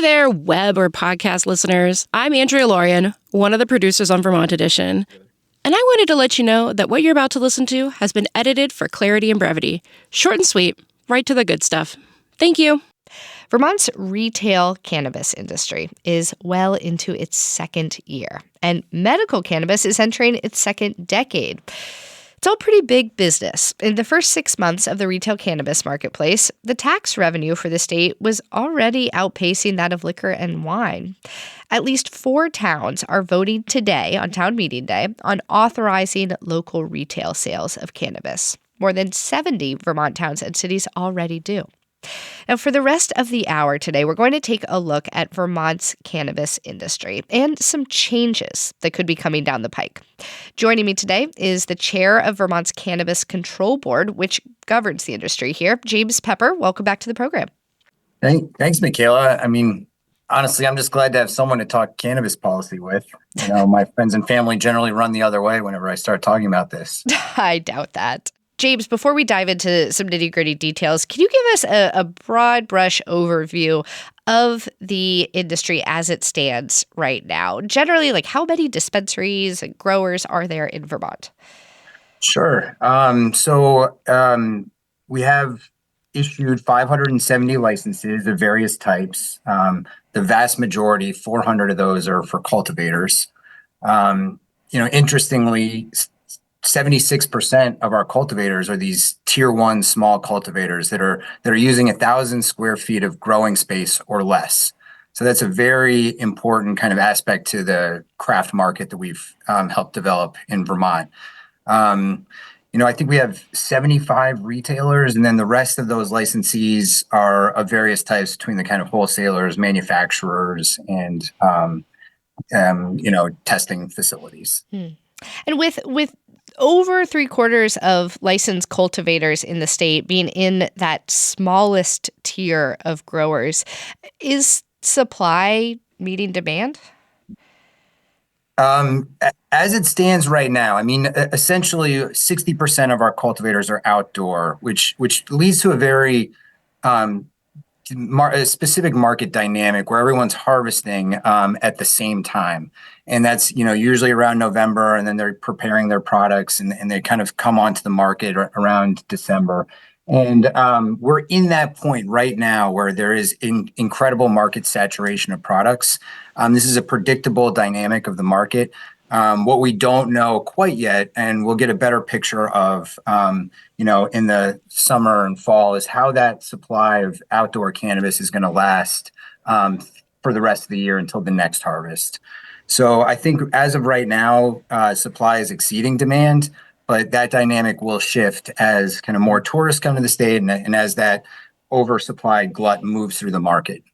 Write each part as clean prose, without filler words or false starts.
there, web or podcast listeners. I'm Andrea Lorian, one of the producers on Vermont Edition. And I wanted to let you know that what you're about to listen to has been edited for clarity and brevity. Short and sweet, right to the good stuff. Thank you. Vermont's retail cannabis industry is well into its second year, and medical cannabis is entering its second decade. It's all pretty big business. In the first 6 months of the retail cannabis marketplace, the tax revenue for the state was already outpacing that of liquor and wine. At least 4 towns are voting today, on town meeting day, on authorizing local retail sales of cannabis. More than 70 Vermont towns and cities already do. Now, for the rest of the hour today, we're going to take a look at Vermont's cannabis industry and some changes that could be coming down the pike. Joining me today is the chair of Vermont's Cannabis Control Board, which governs the industry here, James Pepper. Welcome back to the program. Thanks, Michaela. I mean, honestly, I'm just glad to have someone to talk cannabis policy with. You know, my friends and family generally run the other way whenever I start talking about this. I doubt that. James, before we dive into some nitty-gritty details, can you give us a broad brush overview of the industry as it stands right now? Generally, like how many dispensaries and growers are there in Vermont? Sure. We have issued 570 licenses of various types. The vast majority, 400 of those, are for cultivators. Interestingly, 76% of our cultivators are these tier 1 small cultivators that are using 1,000 square feet of growing space or less. So that's a very important kind of aspect to the craft market that we've helped develop in Vermont. I think we have 75 retailers, and then the rest of those licensees are of various types between the kind of wholesalers, manufacturers, and testing facilities. And with over 3/4 of licensed cultivators in the state being in that smallest tier of growers, is supply meeting demand? As it stands right now, I mean, essentially 60% of our cultivators are outdoor, which leads to a very a specific market dynamic where everyone's harvesting at the same time. And that's, usually around November, and then they're preparing their products and they kind of come onto the market around December. And we're in that point right now where there is incredible market saturation of products. This is a predictable dynamic of the market. What we don't know quite yet, and we'll get a better picture of, in the summer and fall, is how that supply of outdoor cannabis is going to last for the rest of the year until the next harvest. So I think as of right now, supply is exceeding demand, but that dynamic will shift as kind of more tourists come to the state and as that oversupplied glut moves through the market.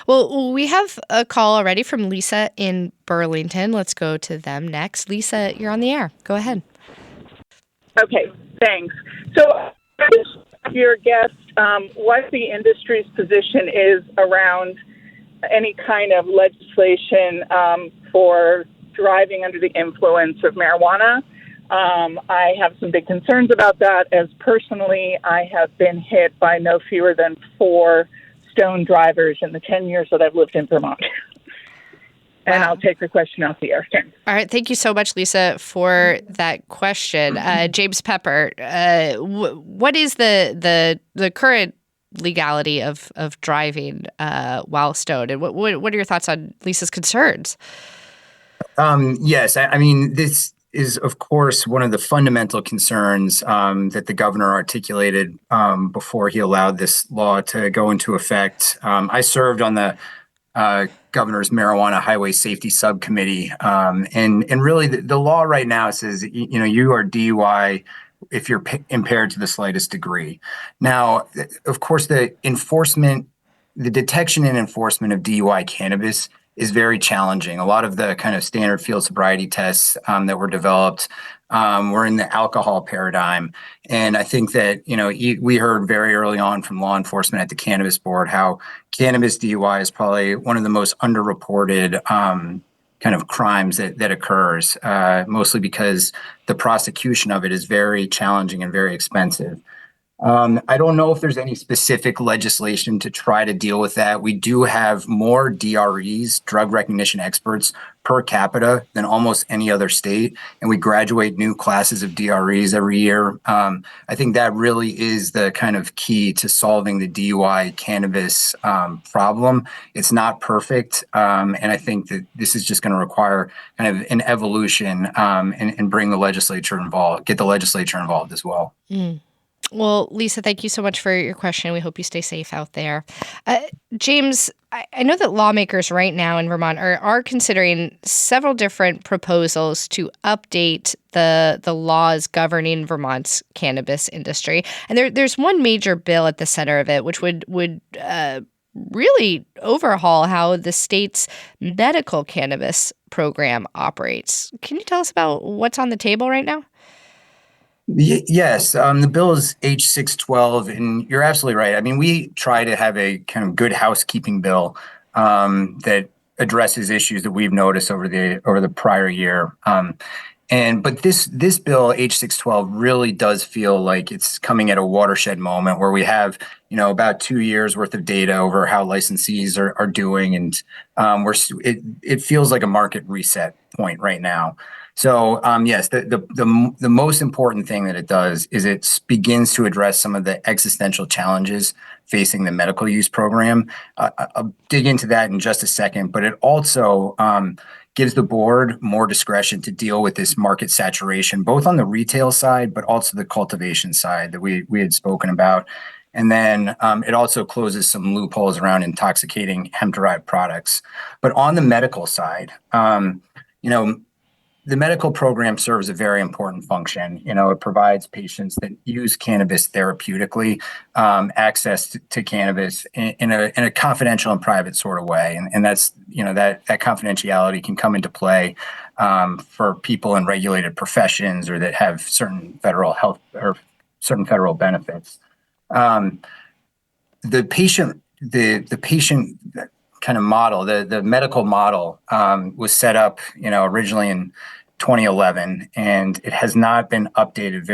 Well, we have a call already from Lisa in Burlington. Let's go to them next. Lisa, you're on the air. Go ahead. Okay, thanks. So your guest, what the industry's position is around any kind of legislation for driving under the influence of marijuana. I have some big concerns about that, as personally I have been hit by no fewer than 4 stone drivers in the 10 years that I've lived in Vermont. And I'll take the question off the air. Thanks. All right. Thank you so much, Lisa, for that question. James Pepper, what is the current legality of driving while stoned? And what are your thoughts on Lisa's concerns? Yes. I mean, this is, of course, one of the fundamental concerns that the governor articulated before he allowed this law to go into effect. I served on the governor's marijuana highway safety subcommittee, and really the law right now says you are DUI if you're impaired to the slightest degree. Now, of course, the detection and enforcement of DUI cannabis is very challenging. A lot of the kind of standard field sobriety tests that were developed were in the alcohol paradigm. And I think that, we heard very early on from law enforcement at the Cannabis Board how cannabis DUI is probably one of the most underreported kind of crimes that occurs, mostly because the prosecution of it is very challenging and very expensive. I don't know if there's any specific legislation to try to deal with that. We do have more DREs, drug recognition experts, per capita than almost any other state, and we graduate new classes of DREs every year. I think that really is the kind of key to solving the DUI cannabis problem. It's not perfect, and I think that this is just going to require kind of an evolution and bring the legislature involved, get the legislature involved as well. Mm. Well, Lisa, thank you so much for your question. We hope you stay safe out there. James, I know that lawmakers right now in Vermont are considering several different proposals to update the laws governing Vermont's cannabis industry. And there's one major bill at the center of it, which would really overhaul how the state's medical cannabis program operates. Can you tell us about what's on the table right now? Yes, the bill is H612, and you're absolutely right. I mean, we try to have a kind of good housekeeping bill that addresses issues that we've noticed over the prior year. But this bill H612 really does feel like it's coming at a watershed moment where we have about 2 years worth of data over how licensees are doing, and it feels like a market reset point right now. So yes, the most important thing that it does is it begins to address some of the existential challenges facing the medical use program. I'll dig into that in just a second, but it also gives the board more discretion to deal with this market saturation, both on the retail side, but also the cultivation side that we had spoken about. And then it also closes some loopholes around intoxicating hemp-derived products. But on the medical side, the medical program serves a very important function. It provides patients that use cannabis therapeutically access to cannabis in a confidential and private sort of way, and that's that confidentiality can come into play for people in regulated professions or that have certain federal health or certain federal benefits. The patient kind of model, the medical model was set up, originally in 2011, and it has not been updated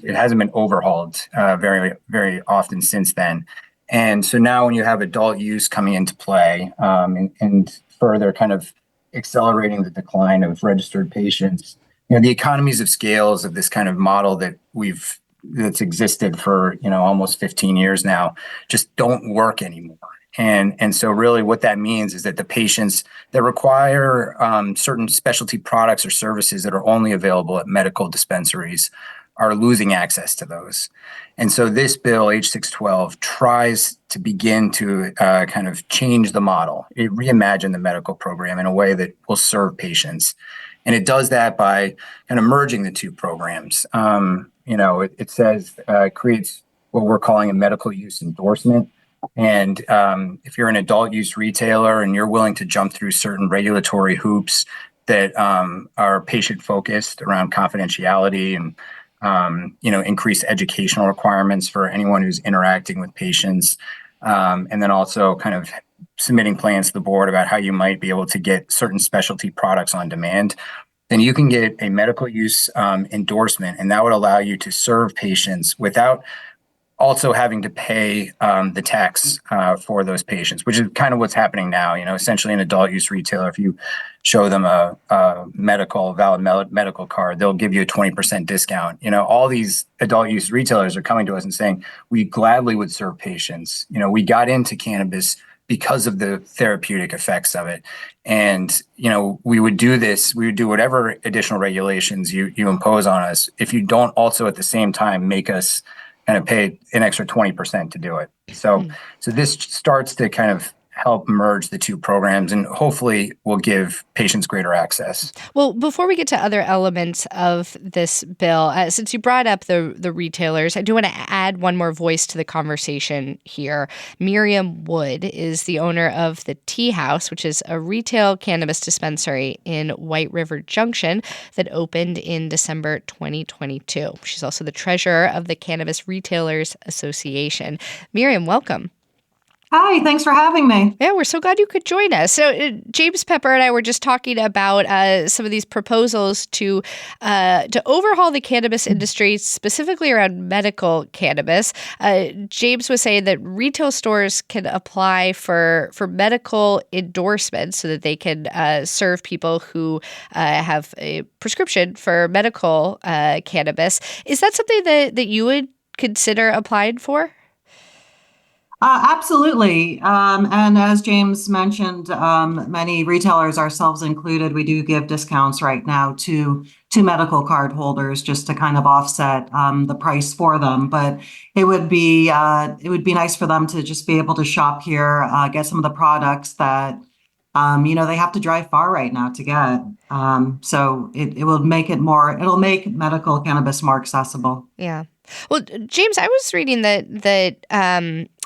it hasn't been overhauled very, very often since then. And so now when you have adult use coming into play and further kind of accelerating the decline of registered patients, the economies of scales of this kind of model that's existed for, almost 15 years now just don't work anymore. And so really what that means is that the patients that require certain specialty products or services that are only available at medical dispensaries are losing access to those. And so this bill, H612, tries to begin to kind of change the model. It reimagined the medical program in a way that will serve patients. And it does that by kind of merging the two programs. It says, creates what we're calling a medical use endorsement. And if you're an adult use retailer and you're willing to jump through certain regulatory hoops that are patient focused around confidentiality and increase educational requirements for anyone who's interacting with patients, and then also kind of submitting plans to the board about how you might be able to get certain specialty products on demand, then you can get a medical use endorsement, and that would allow you to serve patients without also having to pay the tax for those patients, which is kind of what's happening now. Essentially an adult use retailer, if you show them a valid medical card, they'll give you a 20% discount. All these adult use retailers are coming to us and saying, we gladly would serve patients. We got into cannabis because of the therapeutic effects of it. And, we would do this, we would do whatever additional regulations you impose on us if you don't also at the same time make us kind of pay an extra 20% to do it. So this starts to kind of help merge the two programs and hopefully will give patients greater access. Well, before we get to other elements of this bill, since you brought up the retailers, I do want to add one more voice to the conversation here. Miriam Wood is the owner of the Tea House, which is a retail cannabis dispensary in White River Junction that opened in December 2022. She's also the treasurer of the Cannabis Retailers Association. Miriam, welcome. Hi, thanks for having me. Yeah, we're so glad you could join us. So James Pepper and I were just talking about some of these proposals to overhaul the cannabis industry, specifically around medical cannabis. James was saying that retail stores can apply for medical endorsements so that they can serve people who have a prescription for medical cannabis. Is that something that you would consider applying for? Absolutely. And as James mentioned, many retailers, ourselves included, we do give discounts right now to medical card holders just to kind of offset the price for them. But it would be nice for them to just be able to shop here, get some of the products that they have to drive far right now to get. So it will make it'll make medical cannabis more accessible. Yeah. Well, James, I was reading that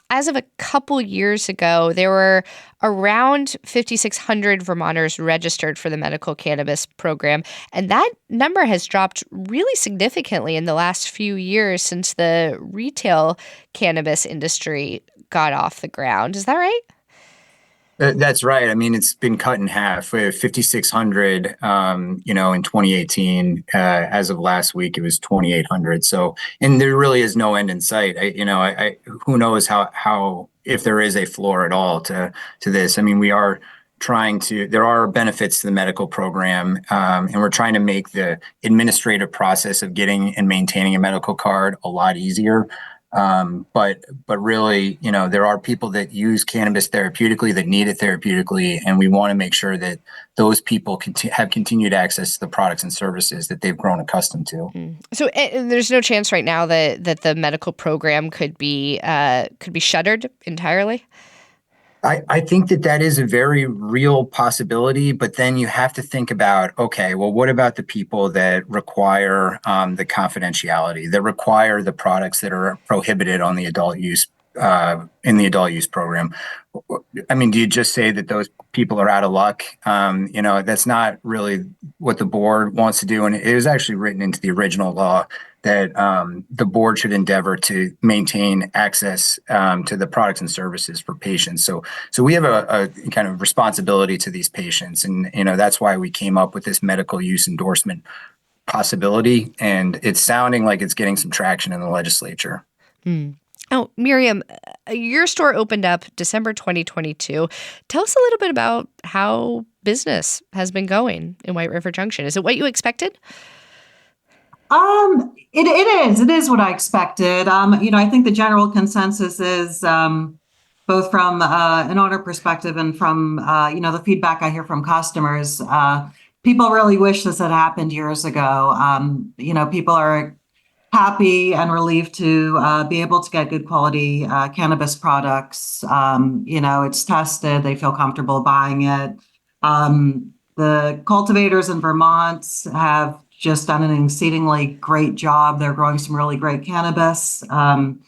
as of a couple years ago, there were around 5,600 Vermonters registered for the medical cannabis program, and that number has dropped really significantly in the last few years since the retail cannabis industry got off the ground. Is that right? That's right. I mean, it's been cut in half. We have 5,600, in 2018. As of last week, it was 2,800. So, and there really is no end in sight. Who knows how if there is a floor at all to this. I mean, there are benefits to the medical program, and we're trying to make the administrative process of getting and maintaining a medical card a lot easier. But really, there are people that use cannabis therapeutically, that need it therapeutically, and we want to make sure that those people have continued access to the products and services that they've grown accustomed to. So there's no chance right now that the medical program could be shuttered entirely? I think that is a very real possibility, but then you have to think about, okay, well, what about the people that require the confidentiality, that require the products that are prohibited on the adult use in the adult use program? I mean, do you just say that those people are out of luck? That's not really what the board wants to do. And it was actually written into the original law that the board should endeavor to maintain access to the products and services for patients. So we have a kind of responsibility to these patients. And, that's why we came up with this medical use endorsement possibility. And it's sounding like it's getting some traction in the legislature. Oh, Miriam, your store opened up December 2022. Tell us a little bit about how business has been going in White River Junction. Is it what you expected? It is what I expected. I think the general consensus is both from an owner perspective and from the feedback I hear from customers. People really wish this had happened years ago. People are happy and relieved to be able to get good quality cannabis products. It's tested; they feel comfortable buying it. The cultivators in Vermont have just done an exceedingly great job. They're growing some really great cannabis. I'm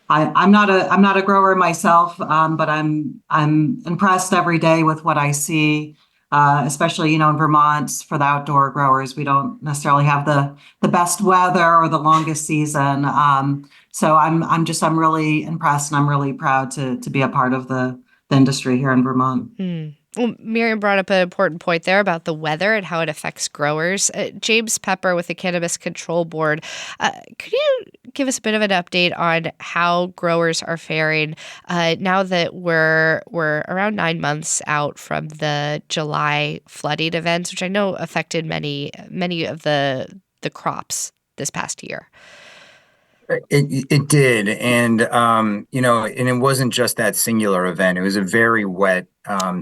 not a grower myself, but I'm impressed every day with what I see. Especially, in Vermont for the outdoor growers, we don't necessarily have the best weather or the longest season. So I'm really impressed, and I'm really proud to be a part of the industry here in Vermont. Well, Miriam brought up an important point there about the weather and how it affects growers. James Pepper with the Cannabis Control Board, could you give us a bit of an update on how growers are faring now that we're around 9 months out from the July flooding events, which I know affected many of the crops this past year? It did, and and it wasn't just that singular event. It was a very wet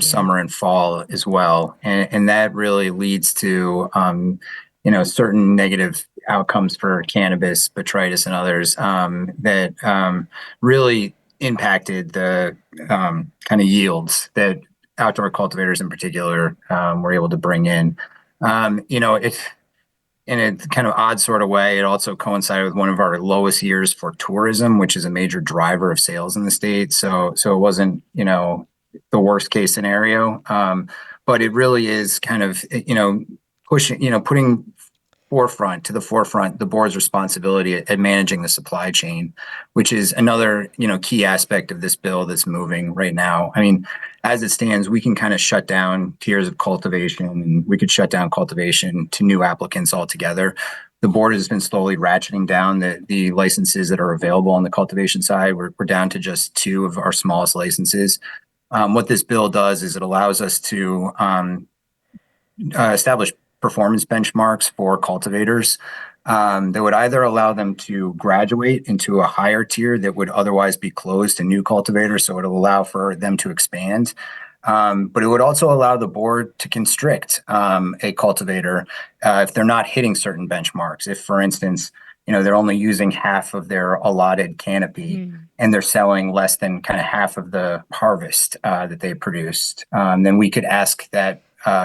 summer and fall as well, and that really leads to certain negative outcomes for cannabis, botrytis, and others that really impacted the kind of yields that outdoor cultivators in particular were able to bring in. In a kind of odd sort of way, it also coincided with one of our lowest years for tourism, which is a major driver of sales in the state. So it wasn't, the worst case scenario. But it really is kind of, pushing, putting to the forefront the board's responsibility at managing the supply chain, which is another, key aspect of this bill that's moving right now. I mean, as it stands, we can kind of shut down tiers of cultivation, and we could shut down cultivation to new applicants altogether. The board has been slowly ratcheting down the licenses that are available on the cultivation side. We're down to just 2 of our smallest licenses. What this bill does is it allows us to establish performance benchmarks for cultivators that would either allow them to graduate into a higher tier that would otherwise be closed to new cultivators, so it'll allow for them to expand. But it would also allow the board to constrict a cultivator if they're not hitting certain benchmarks. If, for instance, they're only using half of their allotted canopy and they're selling less than kind of half of the harvest that they produced, then we could ask that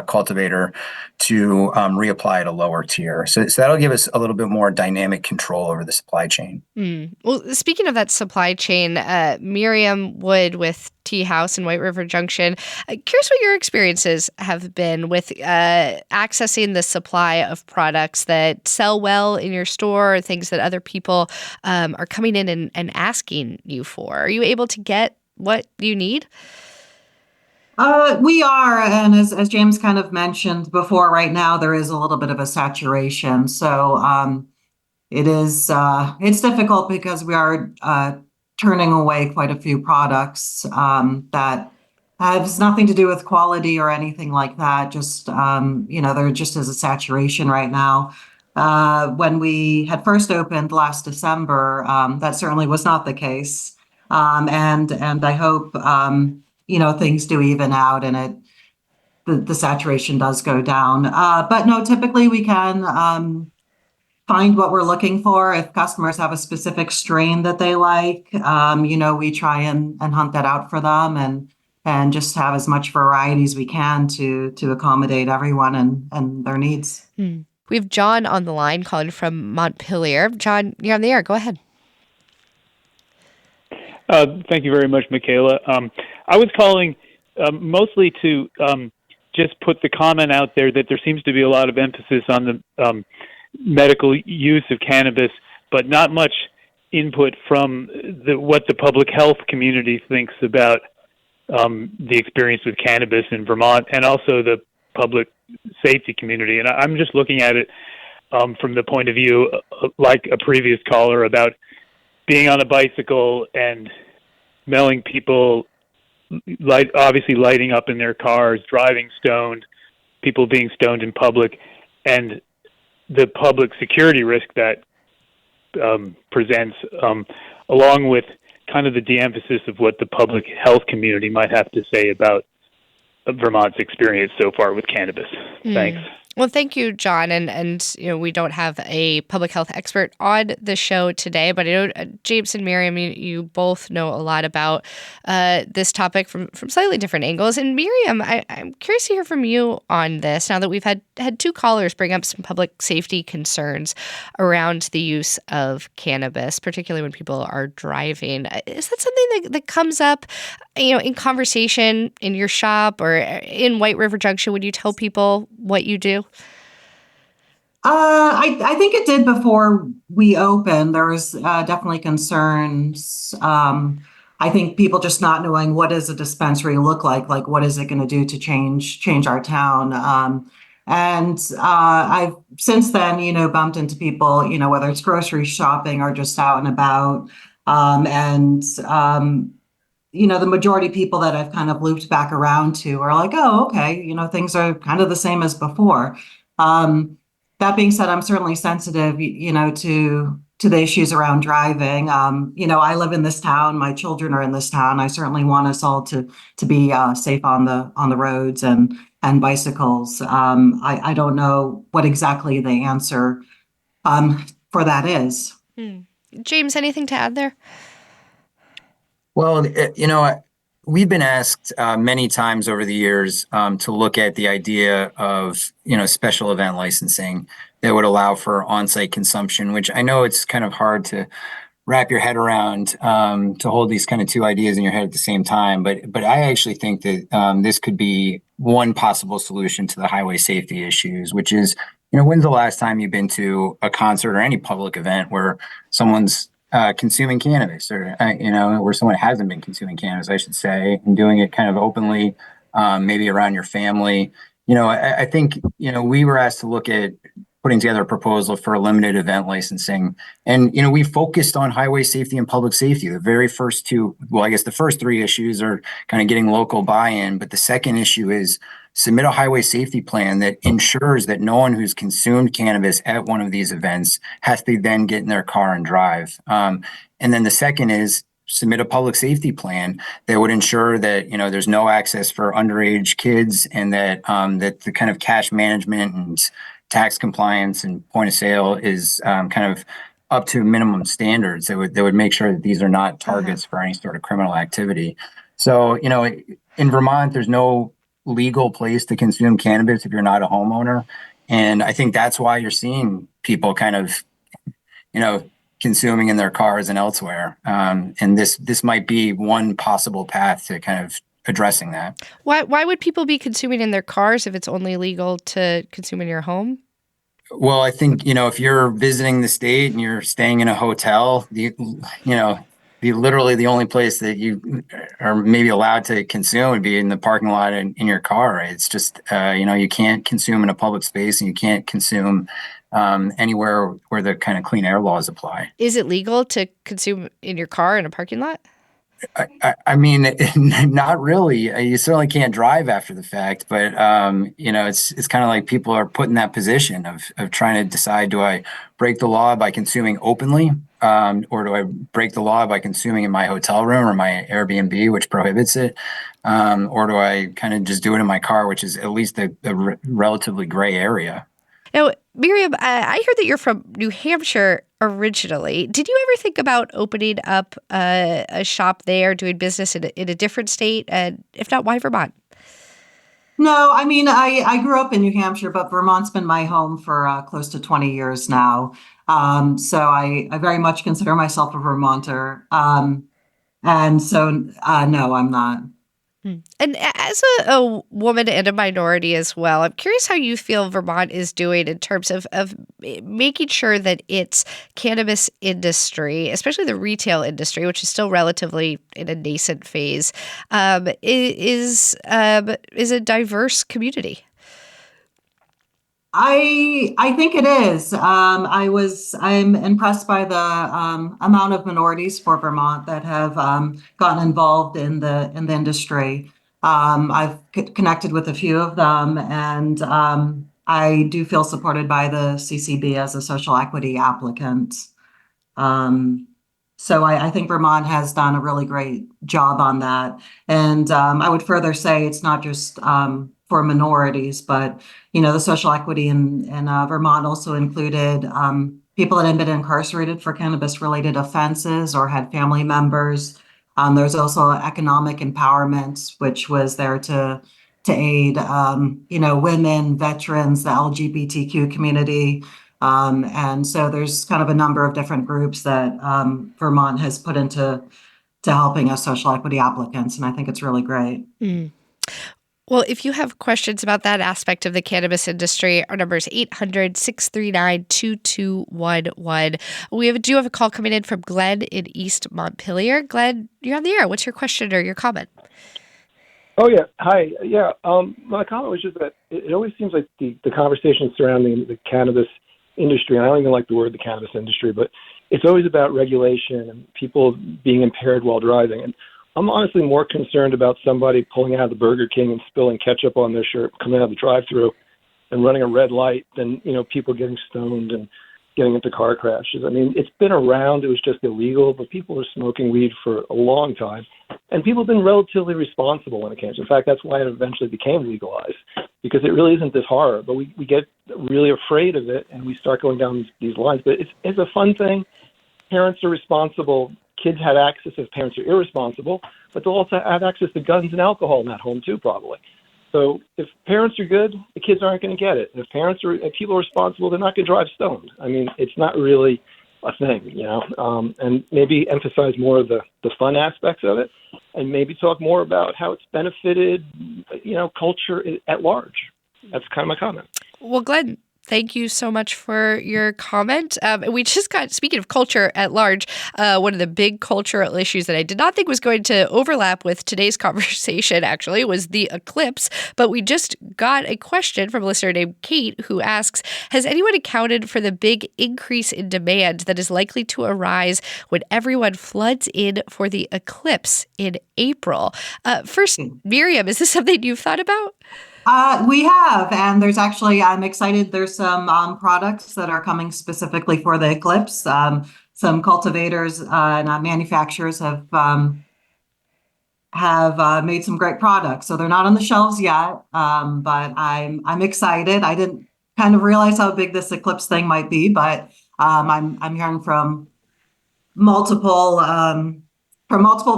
cultivator to reapply at a lower tier. So that'll give us a little bit more dynamic control over the supply chain. Well, speaking of that supply chain, Miriam Wood with Tea House in White River Junction, curious what your experiences have been with accessing the supply of products that sell well in your store, or things that other people are coming in and asking you for. Are you able to get what you need? We are, and as James kind of mentioned before, right now there is a little bit of a saturation. So it's difficult because we are turning away quite a few products that has nothing to do with quality or anything like that. Just there just is a saturation right now. When we had first opened last December, that certainly was not the case, and I hope. Things do even out and the saturation does go down. But no, typically we can find what we're looking for. If customers have a specific strain that they like, we try and hunt that out for them and just have as much variety as we can to accommodate everyone and their needs. We have John on the line calling from Montpelier. John, you're on the air. Go ahead. Thank you very much, Michaela. I was calling mostly to just put the comment out there that there seems to be a lot of emphasis on the medical use of cannabis, but not much input from what the public health community thinks about the experience with cannabis in Vermont, and also the public safety community. And I'm just looking at it from the point of view, like a previous caller, about being on a bicycle and smelling people obviously lighting up in their cars, driving stoned, people being stoned in public, and the public security risk that presents, along with kind of the de-emphasis of what the public health community might have to say about Vermont's experience so far with cannabis. Thanks. Well, thank you, John. And we don't have a public health expert on the show today, but I know James and Miriam, you both know a lot about this topic from slightly different angles. And Miriam, I'm curious to hear from you on this, now that we've had 2 callers bring up some public safety concerns around the use of cannabis, particularly when people are driving. Is that something that comes up, in conversation in your shop or in White River Junction when you tell people what you do? I think it did before we opened. There was definitely concerns. I think people just not knowing, what does a dispensary look like what is it going to do to change our town. And I've since then, bumped into people, whether it's grocery shopping or just out and about. The majority of people that I've kind of looped back around to are like, oh, okay, things are kind of the same as before. That being said, I'm certainly sensitive, to the issues around driving. I live in this town. My children are in this town. I certainly want us all to be safe on the roads and bicycles. I don't know what exactly the answer for that is. James, anything to add there? Well, we've been asked many times over the years to look at the idea of, special event licensing that would allow for on-site consumption, which I know it's kind of hard to wrap your head around, to hold these kind of 2 ideas in your head at the same time. But I actually think that this could be one possible solution to the highway safety issues, which is, when's the last time you've been to a concert or any public event where someone's consuming cannabis, or where someone hasn't been consuming cannabis, I should say, and doing it kind of openly, maybe around your family. I think we were asked to look at putting together a proposal for a limited event licensing, and we focused on highway safety and public safety. The very first two, well, I guess the first three issues are kind of getting local buy-in, but the second issue is submit a highway safety plan that ensures that no one who's consumed cannabis at one of these events has to then get in their car and drive. And then the second is submit a public safety plan that would ensure that there's no access for underage kids, and that that the kind of cash management and tax compliance and point of sale is kind of up to minimum standards that would make sure that these are not targets for any sort of criminal activity. So in Vermont, there's no legal place to consume cannabis if you're not a homeowner. And I think that's why you're seeing people kind of, consuming in their cars and elsewhere. And this might be one possible path to kind of addressing that. Why would people be consuming in their cars if it's only legal to consume in your home? Well, I think, if you're visiting the state and you're staying in a hotel, literally the only place that you are maybe allowed to consume would be in the parking lot in your car. Right? It's just, you can't consume in a public space, and you can't consume anywhere where the kind of clean air laws apply. Is it legal to consume in your car in a parking lot? I mean, not really. You certainly can't drive after the fact, but it's kind of like people are put in that position of trying to decide: do I break the law by consuming openly, or do I break the law by consuming in my hotel room or my Airbnb, which prohibits it, or do I kind of just do it in my car, which is at least a relatively gray area? Now, Miriam, I heard that you're from New Hampshire originally. Did you ever think about opening up a shop there, doing business in a different state? And if not, why Vermont? No, I mean, I grew up in New Hampshire, but Vermont's been my home for close to 20 years now. So I very much consider myself a Vermonter. And so, no, I'm not. And as a woman and a minority as well, I'm curious how you feel Vermont is doing in terms of making sure that its cannabis industry, especially the retail industry, which is still relatively in a nascent phase, is a diverse community. I think it is. I'm impressed by the amount of minorities for Vermont that have gotten involved in the industry. I've connected with a few of them, and I do feel supported by the CCB as a social equity applicant. So I think Vermont has done a really great job on that. And I would further say it's not just for minorities, but the social equity in Vermont also included people that had been incarcerated for cannabis-related offenses or had family members. There's also economic empowerment, which was there to aid women, veterans, the LGBTQ community. And so there's kind of a number of different groups that Vermont has put into helping us social equity applicants, and I think it's really great. Well, if you have questions about that aspect of the cannabis industry, our number is 800-639-2211. We do have a call coming in from Glenn in East Montpelier. Glenn, you're on the air. What's your question or your comment? Oh, yeah. Hi. Yeah. My comment was just that it always seems like the conversation surrounding the cannabis industry, and I don't even like the word the cannabis industry, but it's always about regulation and people being impaired while driving. And I'm honestly more concerned about somebody pulling out of the Burger King and spilling ketchup on their shirt, coming out of the drive-thru and running a red light than, people getting stoned and getting into car crashes. I mean, it's been around. It was just illegal, but people were smoking weed for a long time. And people have been relatively responsible when it came. In fact, that's why it eventually became legalized, because it really isn't this horror. But we get really afraid of it, and we start going down these lines. But it's a fun thing. Parents are responsible. Kids have access if parents are irresponsible, but they'll also have access to guns and alcohol in that home too, probably. So if parents are good, the kids aren't going to get it. If people are responsible, they're not going to drive stoned. I mean, it's not really a thing, and maybe emphasize more of the fun aspects of it, and maybe talk more about how it's benefited, culture at large. That's kind of my comment. Well, Glenn, Thank you so much for your comment. We just got, speaking of culture at large, one of the big cultural issues that I did not think was going to overlap with today's conversation, actually, was the eclipse. But we just got a question from a listener named Kate who asks, has anyone accounted for the big increase in demand that is likely to arise when everyone floods in for the eclipse in April? First, Miriam, is this something you've thought about? We have, and there's actually, I'm excited. There's some products that are coming specifically for the eclipse. Some cultivators and manufacturers have made some great products. So they're not on the shelves yet, but I'm excited. I didn't kind of realize how big this eclipse thing might be, but I'm hearing from multiple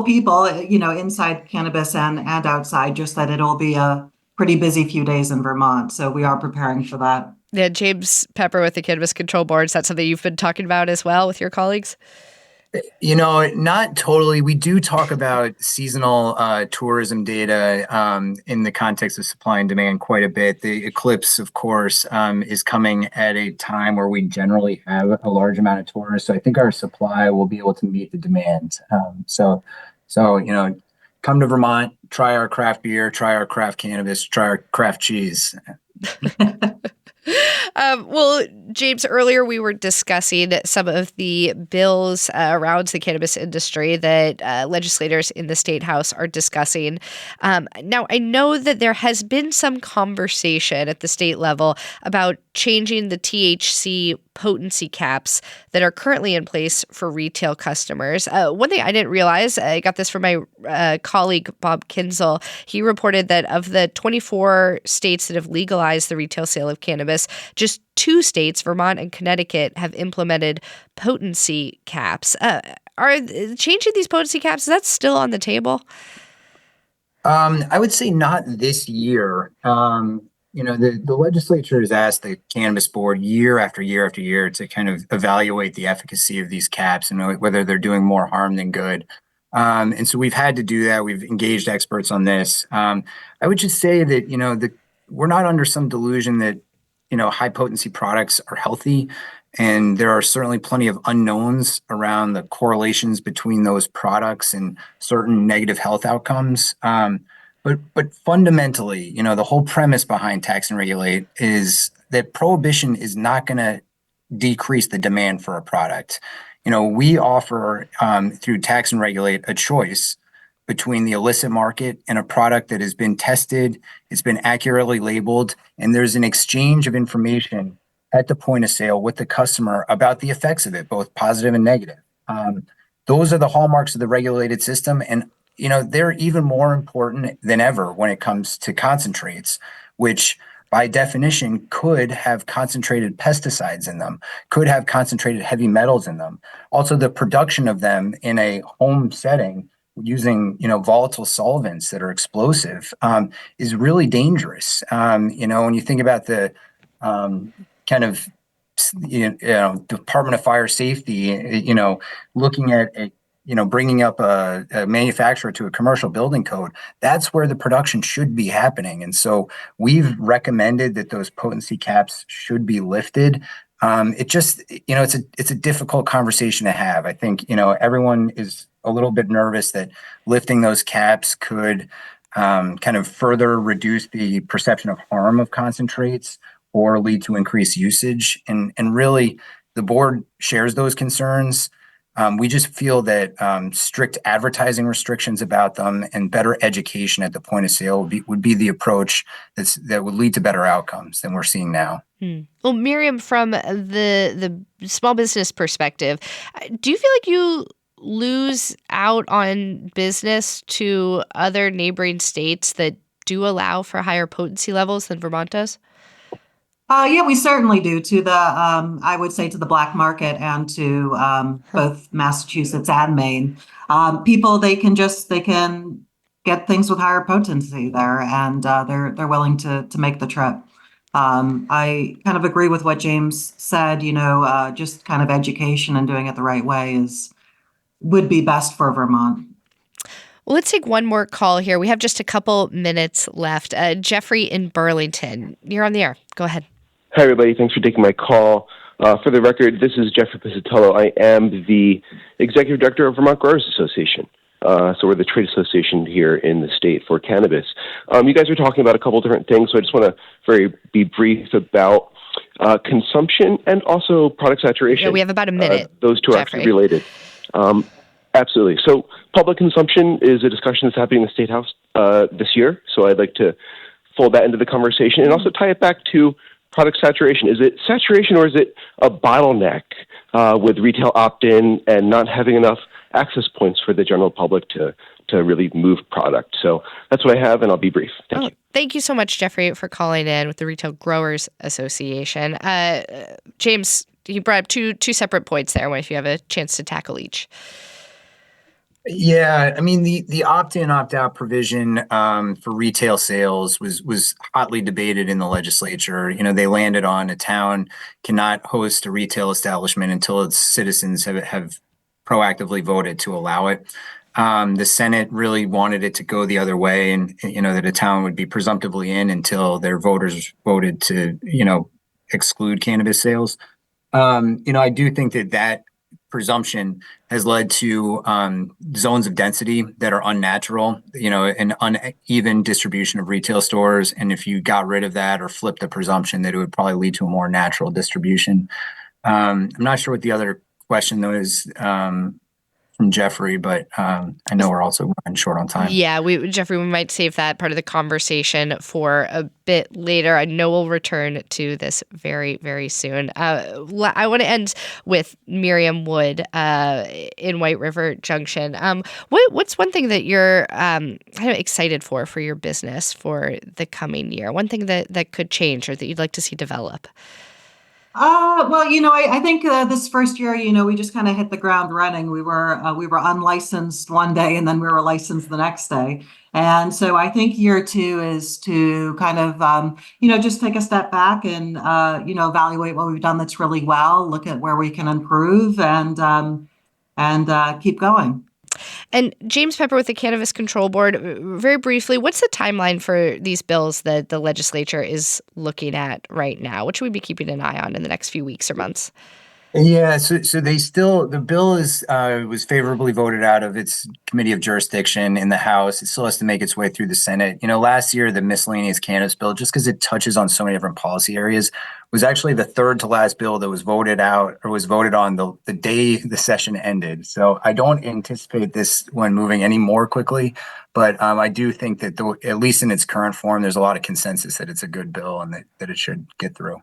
people, inside cannabis and outside, just that it'll be a pretty busy few days in Vermont. So we are preparing for that. Yeah, James Pepper with the Cannabis Control Board, is that something you've been talking about as well with your colleagues? Not totally. We do talk about seasonal tourism data in the context of supply and demand quite a bit. The eclipse, of course, is coming at a time where we generally have a large amount of tourists. So I think our supply will be able to meet the demand. So come to Vermont, try our craft beer, try our craft cannabis, try our craft cheese. Well, James, earlier we were discussing some of the bills around the cannabis industry that legislators in the State House are discussing. Now, I know that there has been some conversation at the state level about changing the THC potency caps that are currently in place for retail customers. One thing I didn't realize, I got this from my colleague, Bob Kinzel. He reported that of the 24 states that have legalized the retail sale of cannabis, just 2 states, Vermont and Connecticut, have implemented potency caps. Are changing these potency caps, is that still on the table? I would say not this year. The legislature has asked the Cannabis Board year after year after year to kind of evaluate the efficacy of these caps and whether they're doing more harm than good. And so we've had to do that. We've engaged experts on this. I would just say that, we're not under some delusion that, high potency products are healthy. And there are certainly plenty of unknowns around the correlations between those products and certain negative health outcomes. But fundamentally, the whole premise behind tax and regulate is that prohibition is not going to decrease the demand for a product. We offer through tax and regulate a choice between the illicit market and a product that has been tested, it's been accurately labeled, and there's an exchange of information at the point of sale with the customer about the effects of it, both positive and negative. Those are the hallmarks of the regulated system. And, they're even more important than ever when it comes to concentrates, which by definition could have concentrated pesticides in them, could have concentrated heavy metals in them. Also, the production of them in a home setting using, volatile solvents that are explosive is really dangerous. When you think about the kind of Department of Fire Safety, looking at bringing up a manufacturer to a commercial building code, that's where the production should be happening. And so we've recommended that those potency caps should be lifted. It just, it's a difficult conversation to have. I think, everyone is a little bit nervous that lifting those caps could kind of further reduce the perception of harm of concentrates or lead to increased usage. And really, the board shares those concerns. We just feel that strict advertising restrictions about them and better education at the point of sale would be the approach that would lead to better outcomes than we're seeing now. Well, Miriam, from the small business perspective, do you feel like you lose out on business to other neighboring states that do allow for higher potency levels than Vermont does? Yeah, we certainly do to the, I would say to the black market and to both Massachusetts and Maine. People, they can get things with higher potency there, and they're willing to make the trip. I kind of agree with what James said, just kind of education and doing it the right way would be best for Vermont. Well, let's take one more call here. We have just a couple minutes left. Jeffrey in Burlington, you're on the air. Go ahead. Hi, everybody. Thanks for taking my call. For the record, this is Jeffrey Piscitello. I am the Executive Director of Vermont Growers Association. So we're the trade association here in the state for cannabis. You guys are talking about a couple different things, so I just want to be brief about consumption and also product saturation. Yeah, we have about a minute. Those two are Jeffrey. actually related. Absolutely. So public consumption is a discussion that's happening in the State House this year, so I'd like to fold that into the conversation and also tie it back to product saturation. Is it saturation or is it a bottleneck with retail opt-in and not having enough access points for the general public to really move product? So that's what I have, and I'll be brief. Thank you. Thank you so much, Jeffrey, for calling in with the Retail Growers Association. James, you brought up two separate points there. If you have a chance to tackle each. Yeah, I mean the opt-in, opt-out provision for retail sales was hotly debated in the legislature. You know, they landed on a town cannot host a retail establishment until its citizens have proactively voted to allow it. The Senate really wanted it to go the other way, and that a town would be presumptively in until their voters voted to exclude cannabis sales. I do think that presumption has led to zones of density that are unnatural, an uneven distribution of retail stores. And if you got rid of that or flipped the presumption, that it would probably lead to a more natural distribution. I'm not sure what the other question though is from Jeffrey, but I know we're also running short on time. Yeah, Jeffrey, we might save that part of the conversation for a bit later. I know we'll return to this very, very soon. I want to end with Miriam Wood in White River Junction. What's one thing that you're kind of excited for your business for the coming year? One thing that could change or that you'd like to see develop? Well, I think this first year, we just kind of hit the ground running. We were unlicensed one day and then we were licensed the next day. And so I think year two is to kind of, just take a step back and, evaluate what we've done that's really well, look at where we can improve and keep going. And James Pepper with the Cannabis Control Board, very briefly, what's the timeline for these bills that the legislature is looking at right now? What should we be keeping an eye on in the next few weeks or months? Yeah, so the bill was favorably voted out of its committee of jurisdiction in the House. It still has to make its way through the Senate. Last year the miscellaneous cannabis bill, just because it touches on so many different policy areas, was actually the third to last bill that was voted out or was voted on the day the session ended. So I don't anticipate this one moving any more quickly, but I do think that at least in its current form, there's a lot of consensus that it's a good bill and that it should get through.